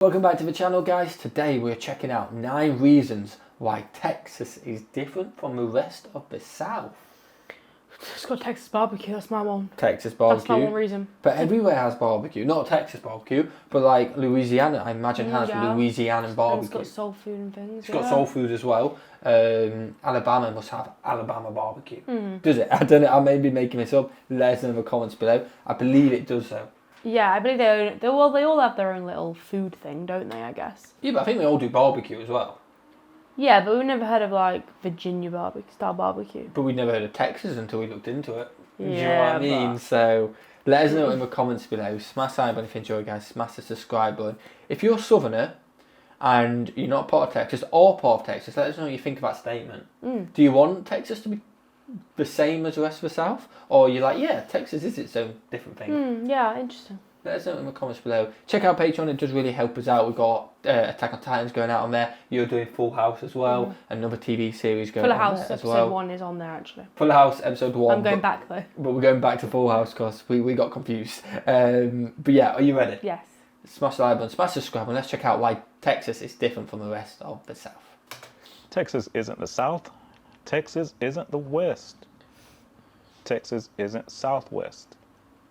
Welcome back to the channel, guys. Today we're checking out 9 reasons why Texas is different from the rest of the South. It's got Texas barbecue, that's my one. Texas barbecue. That's my one reason. But everywhere has barbecue. Not Texas barbecue, but like Louisiana, I imagine has Louisiana barbecue. And it's got soul food and things. It's got soul food as well. Alabama must have Alabama barbecue. Does it? I don't know, I may be making this up. Let us know in the comments below. I believe it does though. Yeah, I believe they all have their own little food thing, don't they, I guess? Yeah, but I think they all do barbecue as well. Yeah, but we've never heard of like Virginia style barbecue. But we'd never heard of Texas until we looked into it. Yeah, do you know what I mean? So let us know in the comments below. Smash that button if you enjoy, guys. Smash the subscribe button. If you're a southerner and you're not part of Texas or part of Texas, let us know what you think of that statement. Do you want Texas to be the same as the rest of the South? Or you're like, yeah, Texas is its own different thing? Yeah, interesting. Let us know in the comments below. Check out Patreon, it does really help us out. We've got Attack on Titans going out on there. You're doing Full House as well. Another TV series going on there as well. Full House episode 1 is on there actually. Full House episode 1. I'm going back though. But we're going back to Full House because we got confused. But yeah, are you ready? Yes. Smash the like button, smash the subscribe, and let's check out why Texas is different from the rest of the South. Texas isn't the South. Texas isn't the West. Texas isn't Southwest.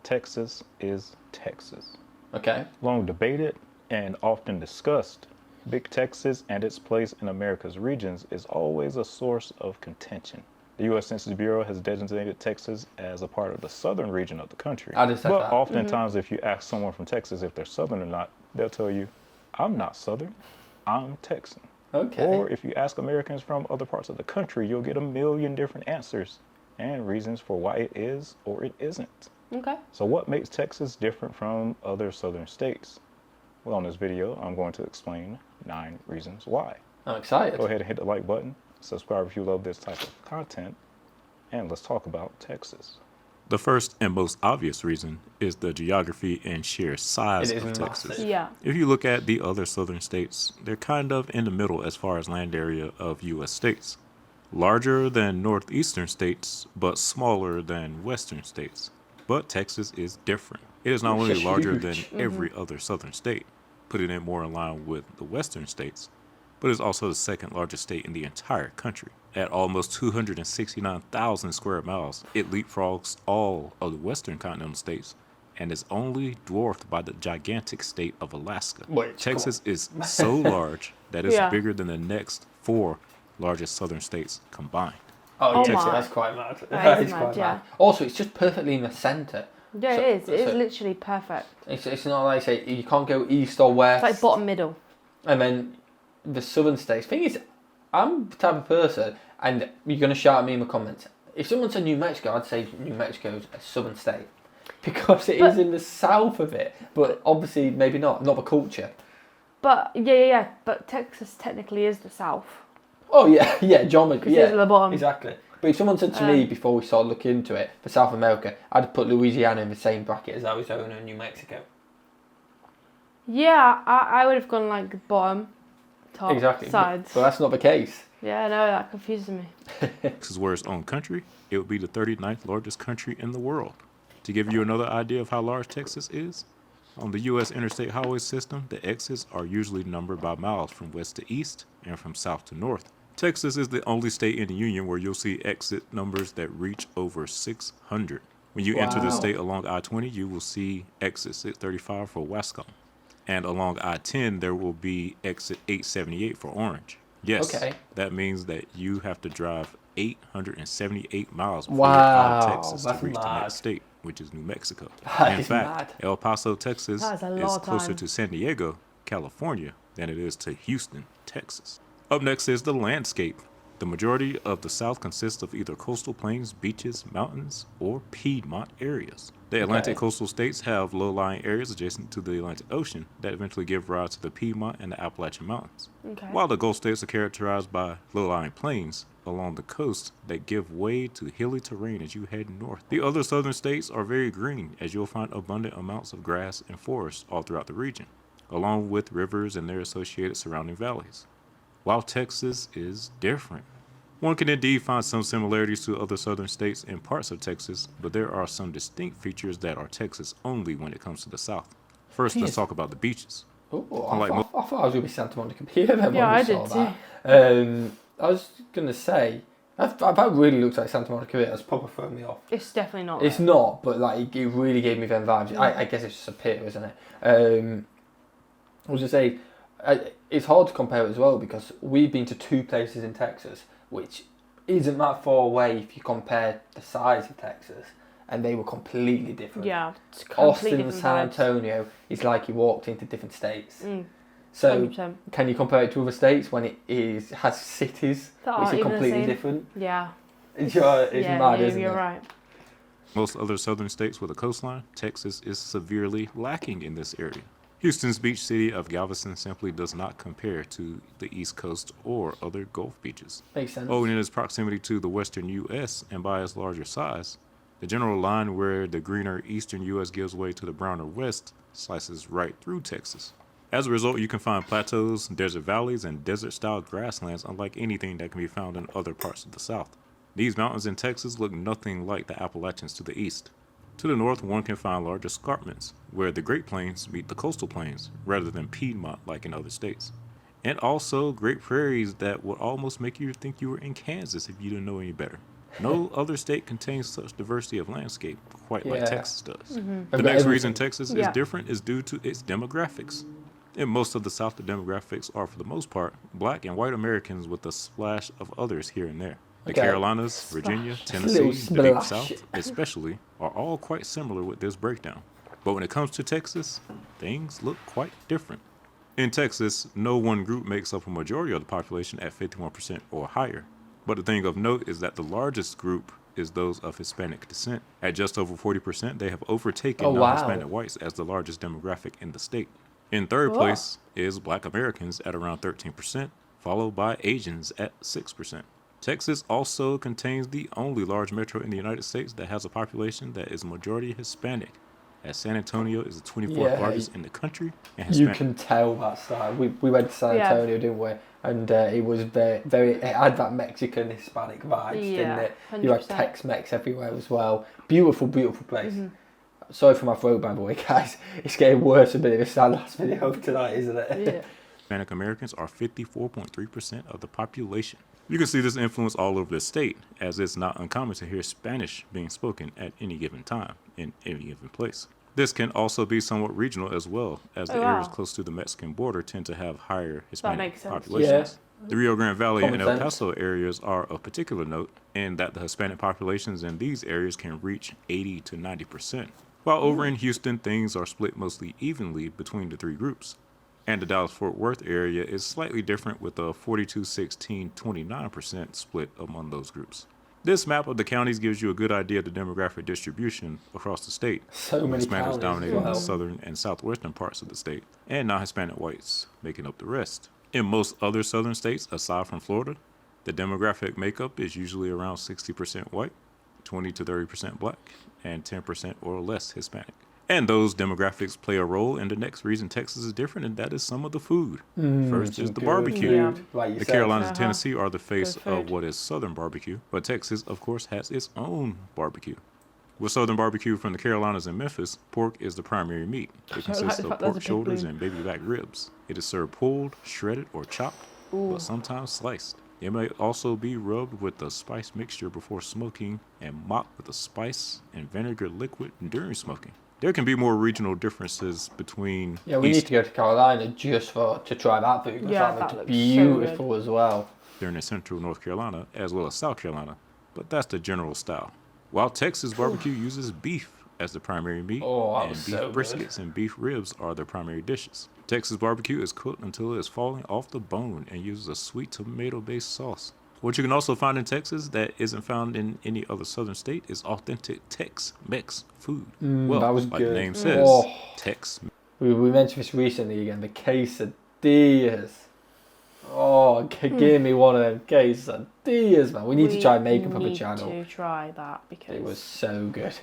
Texas is Texas. Okay. Long debated and often discussed, Big Texas and its place in America's regions is always a source of contention. The U.S. Census Bureau has designated Texas as a part of the southern region of the country. I just said but that. Oftentimes, if you ask someone from Texas if they're southern or not, they'll tell you, I'm not southern, I'm Texan. Okay. Or if you ask Americans from other parts of the country, you'll get a million different answers and reasons for why it is or it isn't. Okay. So what makes Texas different from other southern states? Well, in this video, I'm going to explain 9 reasons why. I'm excited. Go ahead and hit the like button, subscribe if you love this type of content, and let's talk about Texas. The first and most obvious reason is the geography and sheer size of Texas. massive. Yeah. If you look at the other southern states, they're kind of in the middle as far as land area of U.S. states. Larger than northeastern states, but smaller than western states. But Texas is different. It is not only larger than every other southern state, putting it more in line with the western states, but it's also the second largest state in the entire country. At almost 269,000 square miles, it leapfrogs all of the western continental states and is only dwarfed by the gigantic state of Alaska. Wait, Texas is so large that it's bigger than the next 4 largest southern states combined. Oh, yeah, my. that's quite mad. That is quite mad, yeah. Also, it's just perfectly in the centre. Yeah, it is. It is literally perfect. It's not like, say, you can't go east or west. It's like bottom middle. And then the southern states. Thing is, I'm the type of person, and you're going to shout at me in the comments. If someone said New Mexico, I'd say New Mexico's a southern state. Because it is in the south of it. But obviously, maybe not the culture. But, yeah. But Texas technically is the South. Oh, yeah, John, Because it's at the bottom. Exactly. But if someone said to me before we started looking into it, for South America, I'd put Louisiana in the same bracket as Arizona and New Mexico. Yeah, I would have gone like bottom, top, sides. But that's not the case. Yeah, no, that confuses me. Texas, where its own country, it would be the 39th largest country in the world. To give you another idea of how large Texas is, on the U.S. interstate highway system, the exits are usually numbered by miles from west to east and from south to north. Texas is the only state in the union where you'll see exit numbers that reach over 600. When you enter the state along I-20, you will see exit 635 for Wascom. And along I-10, there will be exit 878 for Orange. Yes, that means that you have to drive 878 miles before you're out of Texas to reach the next state, which is New Mexico. In fact, El Paso, Texas is closer to San Diego, California, than it is to Houston, Texas. Up next is the landscape. The majority of the South consists of either coastal plains, beaches, mountains, or Piedmont areas. The Atlantic coastal states have low-lying areas adjacent to the Atlantic Ocean that eventually give rise to the Piedmont and the Appalachian Mountains. While the Gulf states are characterized by low-lying plains along the coast that give way to hilly terrain as you head north. The other southern states are very green, as you'll find abundant amounts of grass and forest all throughout the region, along with rivers and their associated surrounding valleys. While Texas is different. One can indeed find some similarities to other southern states in parts of Texas, but there are some distinct features that are Texas only when it comes to the South. First, let's talk about the beaches. Oh, I, Unlike thought, I thought I was going to be Santa Monica Pier then when Yeah, we I saw did that. I was going to say, that really looks like Santa Monica Pier. That's proper thrown me off. It's definitely not. It's not, but like it really gave me them vibes. I guess it's just a pier, isn't it? I was going to say, it's hard to compare it as well because we've been to 2 places in Texas, which isn't that far away if you compare the size of Texas, and they were completely different. Yeah, it's completely Austin and different San vibes. Antonio is like you walked into different states. Mm, So 100%. can you compare it to other states when it has cities That which aren't are even the completely same. different? Yeah. It's yeah, mad, yeah, isn't you're it? right. most other southern states with a coastline, Texas is severely lacking in this area. Houston's beach city of Galveston simply does not compare to the East Coast or other Gulf beaches. Makes sense. Owing its proximity to the western U.S. and by its larger size, the general line where the greener eastern U.S. gives way to the browner west slices right through Texas. As a result, you can find plateaus, desert valleys, and desert-style grasslands unlike anything that can be found in other parts of the South. These mountains in Texas look nothing like the Appalachians to the east. To the north, one can find large escarpments, where the Great Plains meet the coastal plains, rather than Piedmont like in other states. And also great prairies that would almost make you think you were in Kansas if you didn't know any better. No other state contains such diversity of landscape quite like Yeah. Texas does. I've The got next reason everything. Texas is Yeah. different is due to its demographics. In most of the South, the demographics are, for the most part, black and white Americans with a splash of others here and there. The Okay. Carolinas, Virginia, Splash. Tennessee, Little the Deep splash. South, especially, are all quite similar with this breakdown. But when it comes to Texas, things look quite different. In Texas, no one group makes up a majority of the population at 51% or higher. But the thing of note is that the largest group is those of Hispanic descent. At just over 40%, they have overtaken Oh, wow. non-Hispanic whites as the largest demographic in the state. In third Whoa. place is Black Americans at around 13%, followed by Asians at 6%. Texas also contains the only large metro in the United States that has a population that is majority Hispanic, as San Antonio is the 24th Yeah, largest in the country and You Hispanic. can tell that style. We went to San Yeah. Antonio, didn't we? And it was very. It had that Mexican Hispanic vibes, didn't Yeah, it? You had 100%. Tex-Mex everywhere as well. Beautiful, beautiful place. Mm-hmm. Sorry for my throat, by the way, guys. It's getting worse a bit of a last video tonight, isn't it? Yeah. Hispanic Americans are 54.3% of the population. You can see this influence all over the state, as it's not uncommon to hear Spanish being spoken at any given time, in any given place. This can also be somewhat regional as well, as the Oh, wow. areas close to the Mexican border tend to have higher Hispanic makes sense. populations. The Rio Grande Valley Common and El sense. Paso areas are of particular note in that the Hispanic populations in these areas can reach 80 to 90%, while over in Houston, things are split mostly evenly between the 3 groups. And the Dallas-Fort Worth area is slightly different with a 42-16-29% split among those groups. This map of the counties gives you a good idea of the demographic distribution across the state. So with many Hispanics counties as dominating well. the southern and southwestern parts of the state, and non-Hispanic whites making up the rest. In most other southern states, aside from Florida, the demographic makeup is usually around 60% white, 20 to 30% black, and 10% or less Hispanic. And those demographics play a role in the next reason Texas is different, and that is some of the food. First Some is the good barbecue. Yeah. food, like you The said. Carolinas and Uh-huh. Tennessee are the face Good of food. what is Southern barbecue, but Texas, of course, has its own barbecue. With Southern barbecue from the Carolinas and Memphis, pork is the primary meat. It like consists the of fact there's a pork big shoulders blue. and baby back ribs. It is served pulled, shredded, or chopped, Ooh. but sometimes sliced. It may also be rubbed with a spice mixture before smoking and mocked with a spice and vinegar liquid during smoking. There can be more regional differences between Yeah, we need East to go to Carolina just to try that food. Yeah, That that looks looks so beautiful as well. Eastern and Central North Carolina, as well as South Carolina, but that's the general style. While Texas barbecue uses beef as the primary meat, Oh, that and was beef so good. briskets and beef ribs are their primary dishes. Texas barbecue is cooked until it is falling off the bone and uses a sweet tomato-based sauce. What you can also find in Texas that isn't found in any other southern state is authentic Tex-Mex food. Well, that was like good. the name says, Oh. Tex. We mentioned this recently again, the quesadillas. Oh, give me one of them quesadillas, man. We need to try and make them for the channel. We need to try that because It was so good.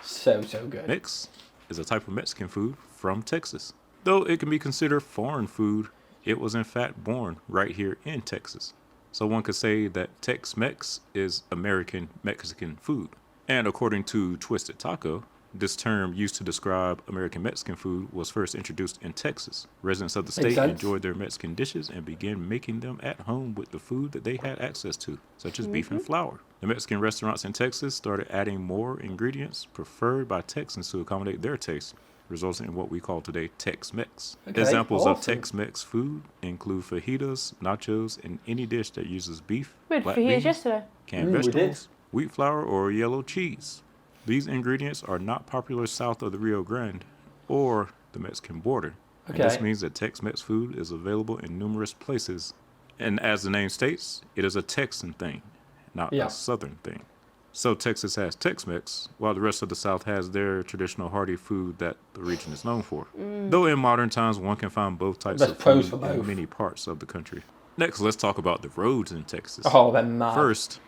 So good. Mix is a type of Mexican food from Texas. Though it can be considered foreign food, it was in fact born right here in Texas. So one could say that Tex-Mex is American Mexican food. And according to Twisted Taco, This term, used to describe American Mexican food, was first introduced in Texas. Residents of the state sense. enjoyed their Mexican dishes and began making them at home with the food that they had access to, such as beef and flour. The Mexican restaurants in Texas started adding more ingredients preferred by Texans to accommodate their taste, resulting in what we call today Tex-Mex. Okay, Examples of awesome. Tex-Mex food include fajitas, nachos, and any dish that uses beef, We had black fajitas beans, yesterday. canned We did. vegetables, wheat flour, or yellow cheese. These ingredients are not popular south of the Rio Grande or the Mexican border. And this Okay. means that Tex-Mex food is available in numerous places. And as the name states, it is a Texan thing, not Yeah. a Southern thing. So Texas has Tex-Mex, while the rest of the South has their traditional hearty food that the region is known for. Though in modern times, one can find both types There's of pros food for in both. many parts of the country. Next, let's talk about the roads in Texas. Oh, they're mad. First,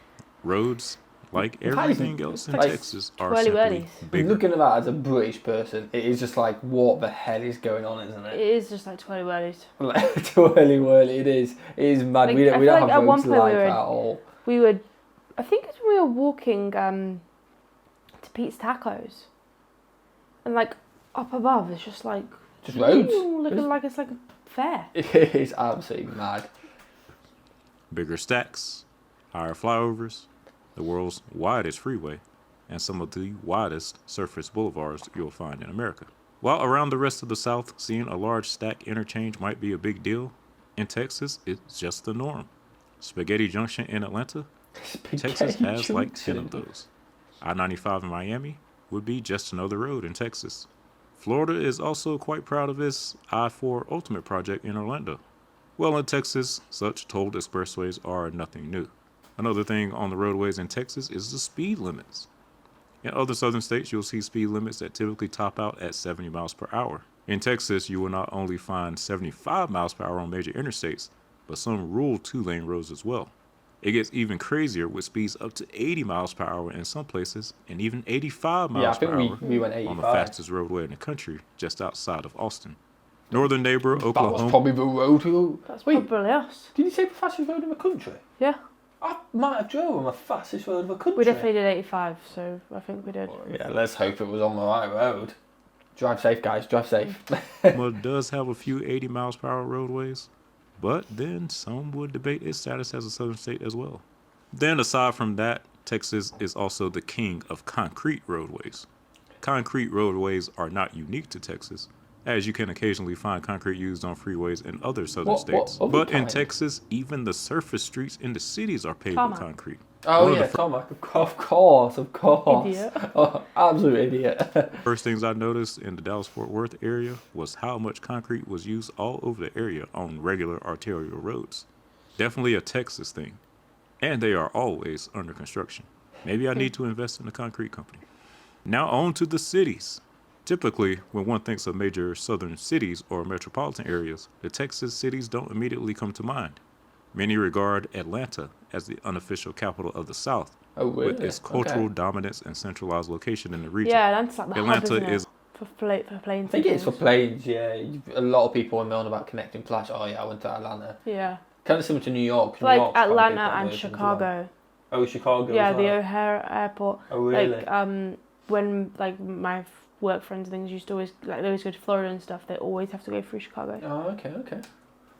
roads, like In fact, everything else in like, Texas, are twirly simply whirlies. bigger. Looking at that as a British person, it is just like, what the hell is going on, isn't It it? is just like twirly whirlies. Like, twirly, it is. It is mad. Like, we I don't feel have like at one roads point like we were- that at all. We would, I think it's when we were walking to Pete's Tacos, and like up above, it's just like Just roads. looking like it's like a fair. It is absolutely mad. Bigger stacks, higher flyovers, the world's widest freeway, and some of the widest surface boulevards you'll find in America. While around the rest of the South, seeing a large stack interchange might be a big deal, in Texas, it's just the norm. Spaghetti Junction in Atlanta, Texas Spaghetti has like 10 of Junction. those. I-95 in Miami would be just another road in Texas. Florida is also quite proud of its I-4 Ultimate project in Orlando. Well, in Texas, such tolled expressways are nothing new. Another thing on the roadways in Texas is the speed limits. In other southern states, you'll see speed limits that typically top out at 70 miles per hour. In Texas, you will not only find 75 miles per hour on major interstates, but some rural two-lane roads as well. It gets even crazier with speeds up to 80 miles per hour in some places, and even 85 miles Yeah, I think per hour we went on the 85. fastest roadway in the country, just outside of Austin. Northern neighbor That was Oklahoma. probably the road to... That's Wait, probably us. did you say the fastest road in the country? Yeah, I might have drove on the fastest road in the country. we definitely did 85, so I think we did. Yeah, let's hope it was on the right road. Drive safe, guys. Drive safe. Oklahoma does have a few 80 miles per hour roadways, but then some would debate its status as a southern state as well. Then aside from that, Texas is also the king of concrete roadways. Concrete roadways are not unique to Texas, as you can occasionally find concrete used on freeways in other southern What states. other But in kind? Texas, even the surface streets in the cities are paved Tarmac. with concrete. Oh One of yeah, the tarmac. Of course. Idiot. Oh, absolute idiot. First things I noticed in the Dallas-Fort Worth area was how much concrete was used all over the area on regular arterial roads. Definitely a Texas thing. And they are always under construction. Maybe I need to invest in a concrete company. Now on to the cities. Typically, when one thinks of major southern cities or metropolitan areas, the Texas cities don't immediately come to mind. Many regard Atlanta as the unofficial capital of the South, Oh really? with its cultural Okay. dominance and centralized location in the region. Yeah, Atlanta's like the hub, Atlanta isn't it? is- for planes. I think and it's for things. planes. Yeah, a lot of people are known about connecting flash. Oh yeah, I went to Atlanta. Yeah, Kind of similar to New York. 'cause New like York's quite big Atlanta on and versions as well. Chicago. Oh, Chicago. Yeah, as the well. O'Hare Airport. Oh really? Like when like my work friends and things used to always like they always go to Florida and stuff. They always have to go through Chicago. Oh okay.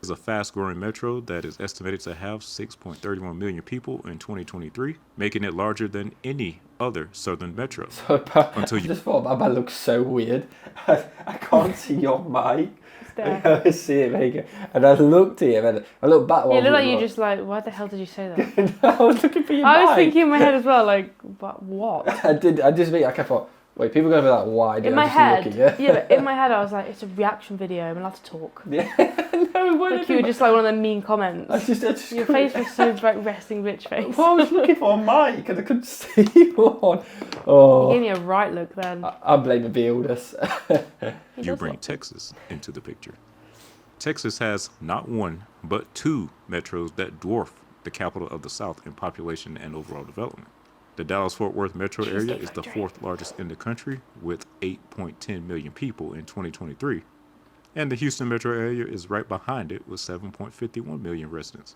Is a fast-growing metro that is estimated to have 6.31 million people in 2023, making it larger than any other southern metro. So I Until you- just thought that looks so weird. I can't see your mic. It's there. I see it, there you go. And I looked at him and I looked back. Yeah, it looked like you just like, why the hell did you say that? I was looking for your I was mic. thinking in my head as well, like, but what? I just think I kept thought, wait, people are gonna be like, why did In I my just head, look at you? yeah, but in my head I was like, it's a reaction video, I'm allowed to talk. Yeah. No, it wasn't. Like you were just like one of them mean comments. I just Your couldn't- face was so like resting bitch face. Well, I was looking for a mic and I couldn't see one. You Oh, gave me a right look then. I'm blaming Bealdus. He You does bring look- Texas into the picture. Texas has not one, but two metros that dwarf the capital of the South in population and overall development. The Dallas-Fort Worth metro area Cheesecake is the Factory. fourth largest in the country with 8.10 million people in 2023. And the Houston metro area is right behind it with 7.51 million residents.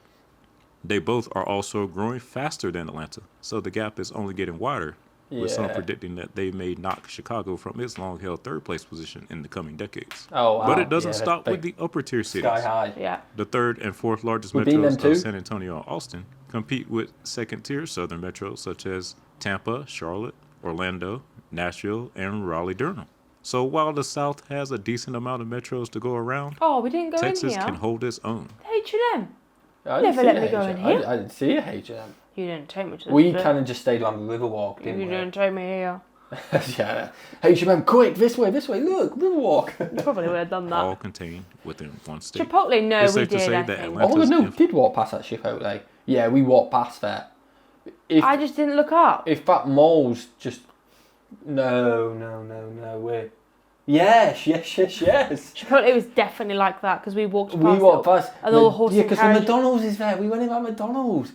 They both are also growing faster than Atlanta, so the gap is only getting wider with some Yeah. predicting that they may knock Chicago from its long-held third-place position in the coming decades. Oh, wow. But it doesn't Yeah, stop with big the upper-tier cities. Sky high. Yeah. The third and fourth largest We've been them metros too. of San Antonio and Austin compete with second-tier southern metros such as Tampa, Charlotte, Orlando, Nashville, and Raleigh-Durham. So while the South has a decent amount of metros to go around, Oh, we didn't go Texas in here. can hold its own. H&M. I didn't Never see let a me go in H&M. here. I didn't see a H&M. You didn't take me to the We bit. kind of just stayed on the Riverwalk, You didn't we? didn't take me here. Yeah. H&M, quick, this way, look, Riverwalk. You probably would have done that. All contained within one state. Chipotle, no, It's we safe to did, say I that think. Atlanta- Oh, no, we did walk past that Chipotle. Yeah, we walked past there. If I just didn't look up. if that mall's just... No, way. Yes. Chipotle was definitely like that because we walked past We walked it. past... And all the horse Yeah, and because the carriage. McDonald's is there. We went in at McDonald's.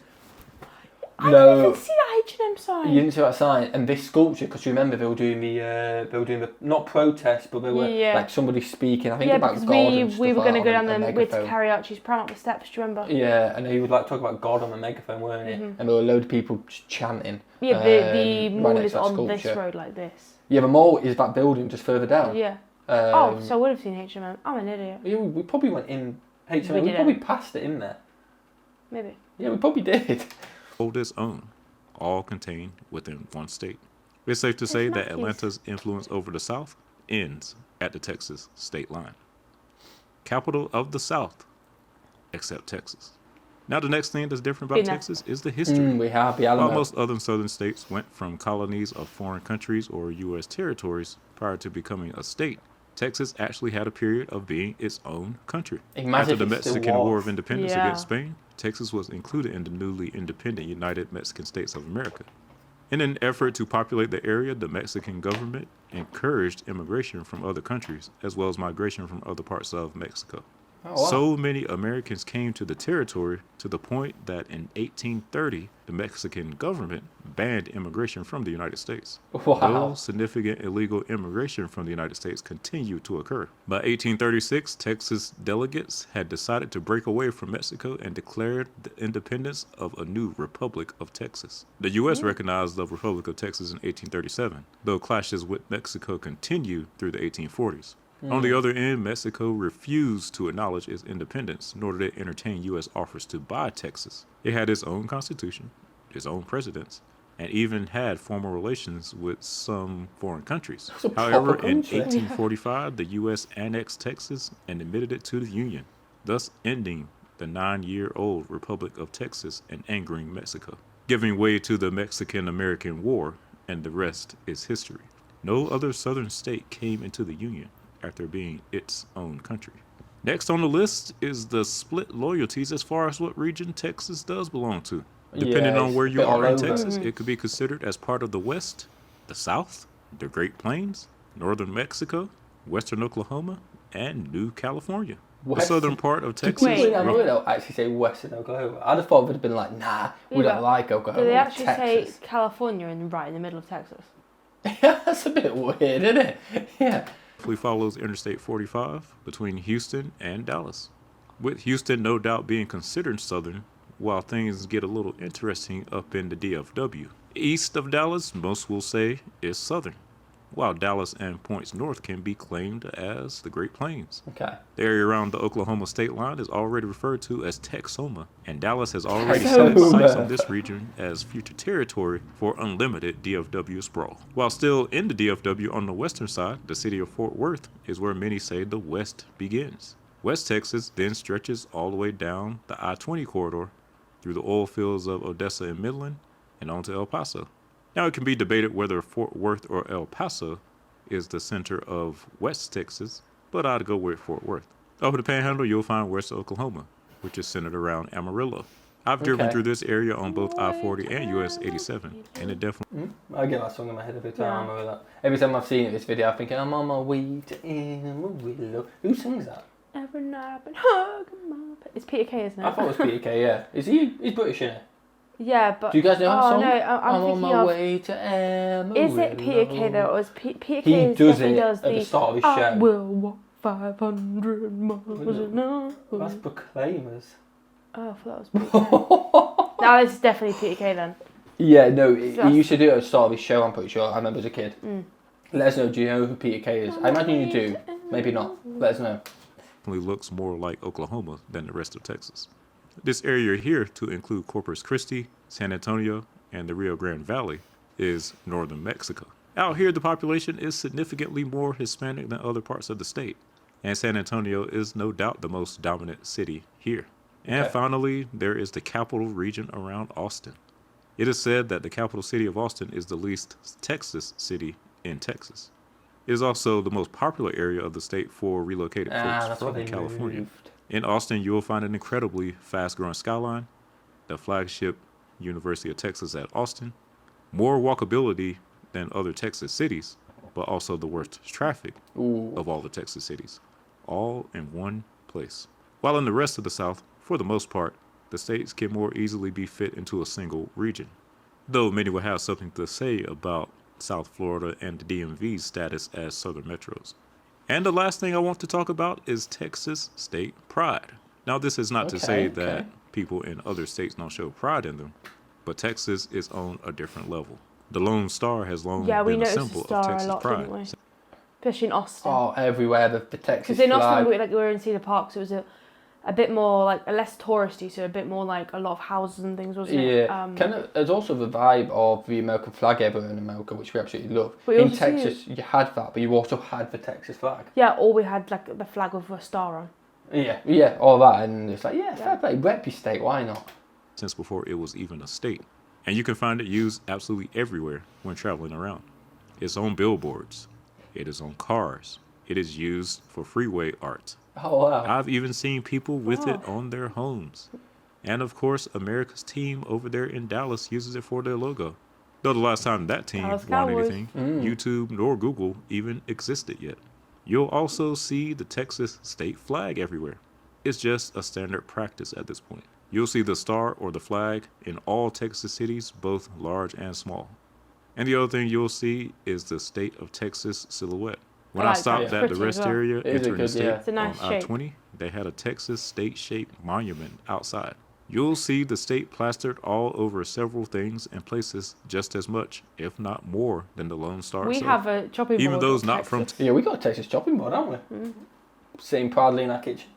I No. didn't even see that H&M sign. You didn't see that sign, and this sculpture, because you remember they were doing the not protest, but they were Yeah. like somebody speaking. I think Yeah, about because God we and stuff were like going to that go on down a the with megaphone. Carriachi's pram up the steps. Do you remember? Yeah, and he would like talk about God on a megaphone, weren't it? And there were a load of people just chanting. Yeah, the right mall next is to that on this sculpture. road like this. Yeah, the mall is that building just further down. Yeah. Um, So I would have seen H&M. I'm an idiot. yeah, we probably went in H&M. We We didn't. probably passed it in there. Maybe. Yeah, we probably did. Hold its own, all contained within one state. It's safe to say that Matthews. Atlanta's influence over the South ends at the Texas state line. Capital of the South, except Texas. Now the next thing that's different about Been there. Texas is the history. We have the While Alamo. most other southern states went from colonies of foreign countries or U.S. territories prior to becoming a state, Texas actually had a period of being its own country. Imagine After if the it still Mexican War was. of Independence Yeah. against Spain, Texas was included in the newly independent United Mexican States of America. In an effort to populate the area, the Mexican government encouraged immigration from other countries, as well as migration from other parts of Mexico. Oh, wow. So many Americans came to the territory to the point that in 1830, the Mexican government banned immigration from the United States. Wow. Though significant illegal immigration from the United States continued to occur. By 1836, Texas delegates had decided to break away from Mexico and declared the independence of a new Republic of Texas. The U.S. recognized the Republic of Texas in 1837, though clashes with Mexico continued through the 1840s. On the other end, Mexico refused to acknowledge its independence, nor did it entertain U.S. offers to buy Texas. It had its own constitution, its own presidents, and even had formal relations with some foreign countries. It's a proper However, in country. 1845, the U.S. annexed Texas and admitted it to the Union, thus ending the 9-year-old Republic of Texas and angering Mexico, giving way to the Mexican-American War, and the rest is history. No other southern state came into the Union after being its own country. Next on the list is the split loyalties as far as what region Texas does belong to. Depending Yeah, on it's where a you bit all are in over. Texas, it could be considered as part of the West, the South, the Great Plains, Northern Mexico, Western Oklahoma, and New California. The Western- southern part of Did Texas. Wait. we don't actually say Western Oklahoma? I'd have thought they'd have been like, nah, we Yeah, don't like Oklahoma. Do they we're actually Texas. say California right in the middle of Texas? Yeah, that's a bit weird, isn't it? Yeah. Follows Interstate 45 between Houston and Dallas. With Houston no doubt being considered southern, while things get a little interesting up in the DFW. East of Dallas, most will say, is southern, while Dallas and points north can be claimed as the Great Plains. Okay. The area around the Oklahoma state line is already referred to as Texoma, and Dallas has already set its sights on this region as future territory for unlimited DFW sprawl. While still in the DFW on the western side, the city of Fort Worth is where many say the West begins. West Texas then stretches all the way down the I-20 corridor through the oil fields of Odessa and Midland and on to El Paso. Now it can be debated whether Fort Worth or El Paso is the center of West Texas, but I'd go with Fort Worth. Over the Panhandle, you'll find West Oklahoma, which is centered around Amarillo. I've driven Okay. through this area on both I-40 and US 87, and it definitely I get that song in my head every time. Yeah. I remember that. Every time I've seen it, this video, I'm thinking, I'm on my way to Amarillo. Who sings that? Every night I've been hugging my It's Peter Kay, isn't it? I thought it was Peter Kay, yeah. He's British, isn't Yeah, but... Do you guys know that song? No, I'm on thinking my of... way to Amarillo. Is it Peter Kay though, or is Peter He Kay does definitely it does at the the start of his I show. will walk 500 miles an hour. That's Proclaimers. Oh, I thought that was Peter Kay. No, it's definitely Peter Kay then. Yeah, no, that's- he used to do it at the start of his show, I'm pretty sure. I remember as a kid. Let us know, do you know who Peter Kay is? I imagine you do. Maybe not. Let us know. Looks more like Oklahoma than the rest of Texas. This area here, to include Corpus Christi, San Antonio, and the Rio Grande Valley, is northern Mexico. Out here, the population is significantly more Hispanic than other parts of the state, and San Antonio is no doubt the most dominant city here. And Okay. finally, there is the capital region around Austin. It is said that the capital city of Austin is the least Texas city in Texas. It is also the most popular area of the state for relocated folks That's what from they California. moved. In Austin, you will find an incredibly fast-growing skyline, the flagship University of Texas at Austin, more walkability than other Texas cities, but also the worst traffic Ooh. of all the Texas cities, all in one place. While in the rest of the South, for the most part, the states can more easily be fit into a single region, though many will have something to say about South Florida and the DMV's status as southern metros. And the last thing I want to talk about is Texas state pride. Now, this is not to say Okay. that people in other states don't show pride in them, but Texas is on a different level. The Lone Star has long Yeah, we been a noticed symbol the star of a Texas lot, pride. didn't we? Especially in Austin. Oh, everywhere, the Texas Because in Austin, flag. we were in Cedar Park, so it was a bit more like less touristy, so a bit more like a lot of houses and things, wasn't it? Yeah, there's also the vibe of the American flag everywhere in America, which we absolutely love. But you In also see- Texas, you had that, but you also had the Texas flag. Yeah, or we had like the flag with a star on. Yeah, all that, and it's like, yeah, fair Yeah. play, rep your state, why not? Since before it was even a state. And you can find it used absolutely everywhere when traveling around. It's on billboards. It is on cars. It is used for freeway art. Oh wow. I've even seen people with it Oh. on their homes. And of course, America's team over there in Dallas uses it for their logo. Though the last time that team Dallas won Cowboys. anything, Mm. YouTube nor Google even existed yet. You'll also see the Texas state flag everywhere. It's just a standard practice at this point. You'll see the star or the flag in all Texas cities, both large and small. And the other thing you'll see is the state of Texas silhouette. When I like that. stopped It's at the pretty as rest well. area It is a entering the good, state yeah. It's a nice on shape. I-20, they had a Texas state-shaped monument outside. You'll see the state plastered all over several things and places just as much, if not more, than the Lone Star We itself. have a chopping board. Even those of not from Texas. Yeah, we got a Texas chopping board, haven't we? Sitting proudly in our kitchen.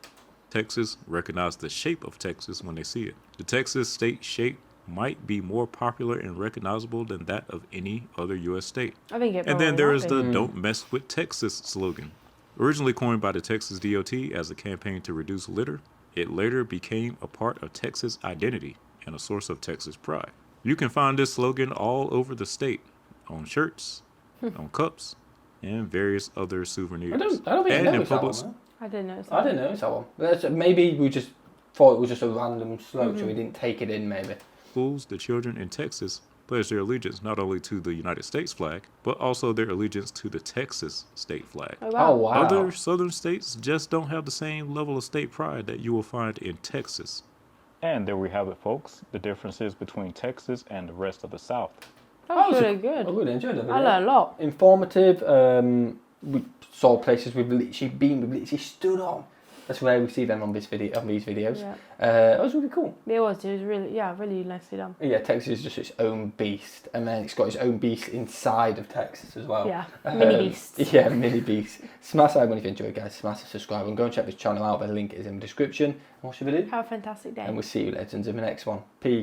Texas recognize the shape of Texas when they see it. The Texas state shape might be more popular and recognizable than that of any other U.S. state. I think it And then probably there might is be. the Don't Mess with Texas slogan. Originally coined by the Texas DOT as a campaign to reduce litter, it later became a part of Texas identity and a source of Texas pride. You can find this slogan all over the state, on shirts, on cups, and various other souvenirs. I don't think I And in noticed that public- one. I didn't notice that. I didn't notice that one. Maybe we just thought it was just a random slope, so we didn't take it in, maybe. Schools, the children in Texas pledge their allegiance not only to the United States flag, but also their allegiance to the Texas state flag. Oh, wow. Oh, wow. Other southern states just don't have the same level of state pride that you will find in Texas. And there we have it, folks. The differences between Texas and the rest of the South. That was Oh, really I good. really enjoyed it. I learned a lot. Informative. We saw places we've literally been, we've literally stood on. That's where we see them on these videos. Yeah. It was really cool. It was really, really nicely done. Yeah, Texas is just its own beast, and then it's got its own beast inside of Texas as well. Yeah, mini beasts. Yeah, mini beast. Smash that when you enjoy it, guys. Smash the subscribe and go and check this channel out. The link is in the description. And what should we do? Have a fantastic day. And we'll see you legends in the next one. Peace.